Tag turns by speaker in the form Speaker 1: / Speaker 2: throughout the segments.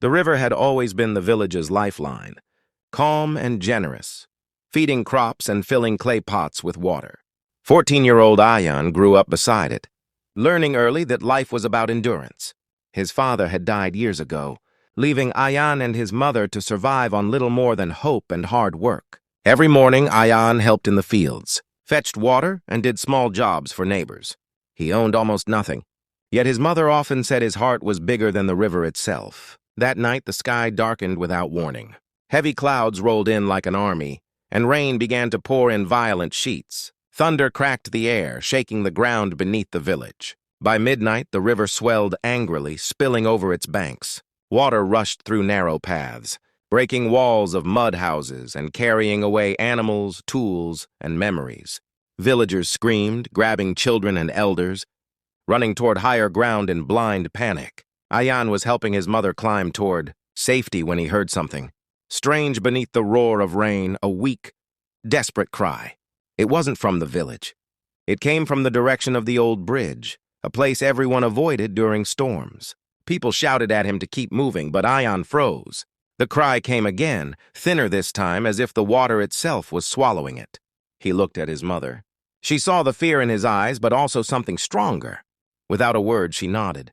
Speaker 1: The river had always been the village's lifeline, calm and generous, feeding crops and filling clay pots with water. 14-year-old Ayan grew up beside it, learning early that life was about endurance. His father had died years ago, leaving Ayan and his mother to survive on little more than hope and hard work. Every morning, Ayan helped in the fields, fetched water, and did small jobs for neighbors. He owned almost nothing, yet his mother often said his heart was bigger than the river itself. That night, the sky darkened without warning. Heavy clouds rolled in like an army, and rain began to pour in violent sheets. Thunder cracked the air, shaking the ground beneath the village. By midnight, the river swelled angrily, spilling over its banks. Water rushed through narrow paths, breaking walls of mud houses and carrying away animals, tools, and memories. Villagers screamed, grabbing children and elders, running toward higher ground in blind panic. Ayan was helping his mother climb toward safety when he heard something. Strange beneath the roar of rain, a weak, desperate cry. It wasn't from the village. It came from the direction of the old bridge, a place everyone avoided during storms. People shouted at him to keep moving, but Ayan froze. The cry came again, thinner this time, as if the water itself was swallowing it. He looked at his mother. She saw the fear in his eyes, but also something stronger. Without a word, she nodded.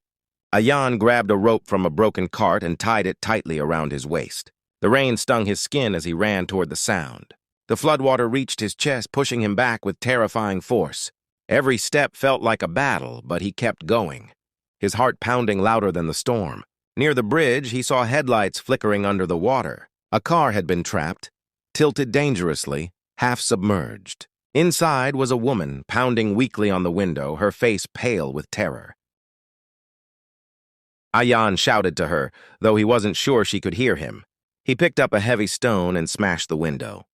Speaker 1: Ayan grabbed a rope from a broken cart and tied it tightly around his waist. The rain stung his skin as he ran toward the sound. The floodwater reached his chest, pushing him back with terrifying force. Every step felt like a battle, but he kept going, his heart pounding louder than the storm. Near the bridge, he saw headlights flickering under the water. A car had been trapped, tilted dangerously, half submerged. Inside was a woman, pounding weakly on the window, her face pale with terror. Ayan shouted to her, though he wasn't sure she could hear him. He picked up a heavy stone and smashed the window.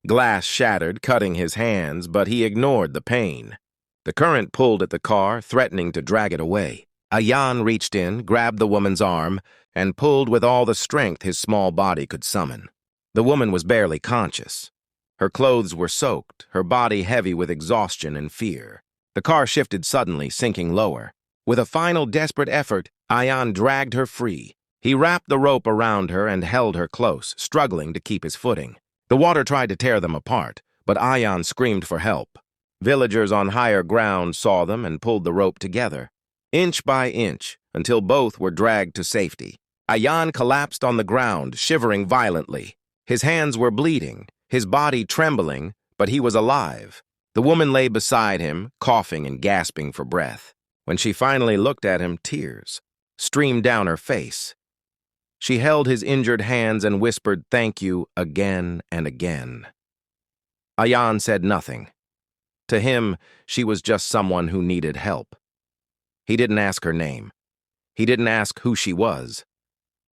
Speaker 1: Glass shattered, cutting his hands, but he ignored the pain. The current pulled at the car, threatening to drag it away. Ayan reached in, grabbed the woman's arm, and pulled with all the strength his small body could summon. The woman was barely conscious. Her clothes were soaked, her body heavy with exhaustion and fear. The car shifted suddenly, sinking lower. With a final desperate effort, Ayan dragged her free. He wrapped the rope around her and held her close, struggling to keep his footing. The water tried to tear them apart, but Ayan screamed for help. Villagers on higher ground saw them and pulled the rope together, inch by inch, until both were dragged to safety. Ayan collapsed on the ground, shivering violently. His hands were bleeding, his body trembling, but he was alive. The woman lay beside him, coughing and gasping for breath. When she finally looked at him, tears streamed down her face. She held his injured hands and whispered thank you again and again. Ayan said nothing. To him, she was just someone who needed help. He didn't ask her name. He didn't ask who she was.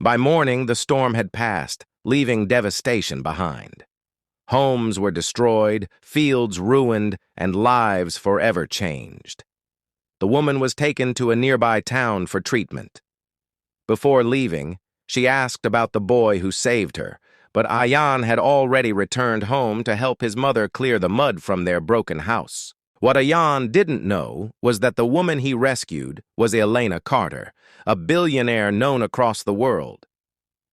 Speaker 1: By morning, the storm had passed, leaving devastation behind. Homes were destroyed, fields ruined, and lives forever changed. The woman was taken to a nearby town for treatment. Before leaving, she asked about the boy who saved her, but Ayan had already returned home to help his mother clear the mud from their broken house. What Ayan didn't know was that the woman he rescued was Elena Carter, a billionaire known across the world.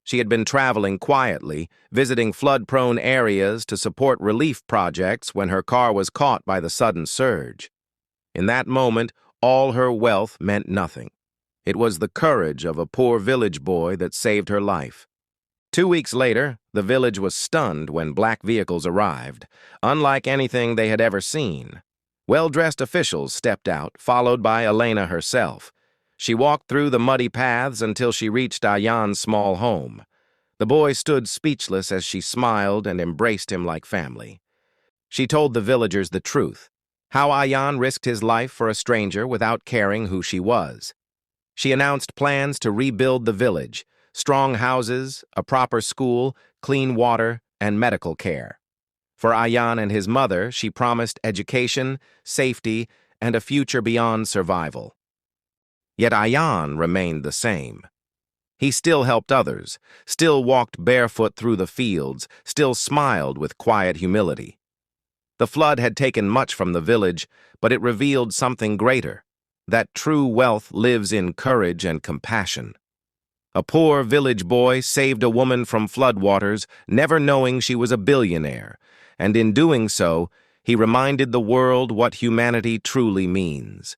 Speaker 1: She had been traveling quietly, visiting flood-prone areas to support relief projects when her car was caught by the sudden surge. In that moment, all her wealth meant nothing. It was the courage of a poor village boy that saved her life. 2 weeks later, the village was stunned when black vehicles arrived, unlike anything they had ever seen. Well-dressed officials stepped out, followed by Elena herself. She walked through the muddy paths until she reached Ayan's small home. The boy stood speechless as she smiled and embraced him like family. She told the villagers the truth, how Ayan risked his life for a stranger without caring who she was. She announced plans to rebuild the village, strong houses, a proper school, clean water, and medical care. For Ayan and his mother, she promised education, safety, and a future beyond survival. Yet Ayan remained the same. He still helped others, still walked barefoot through the fields, still smiled with quiet humility. The flood had taken much from the village, but it revealed something greater, that true wealth lives in courage and compassion. A poor village boy saved a woman from floodwaters, never knowing she was a billionaire, and in doing so, he reminded the world what humanity truly means.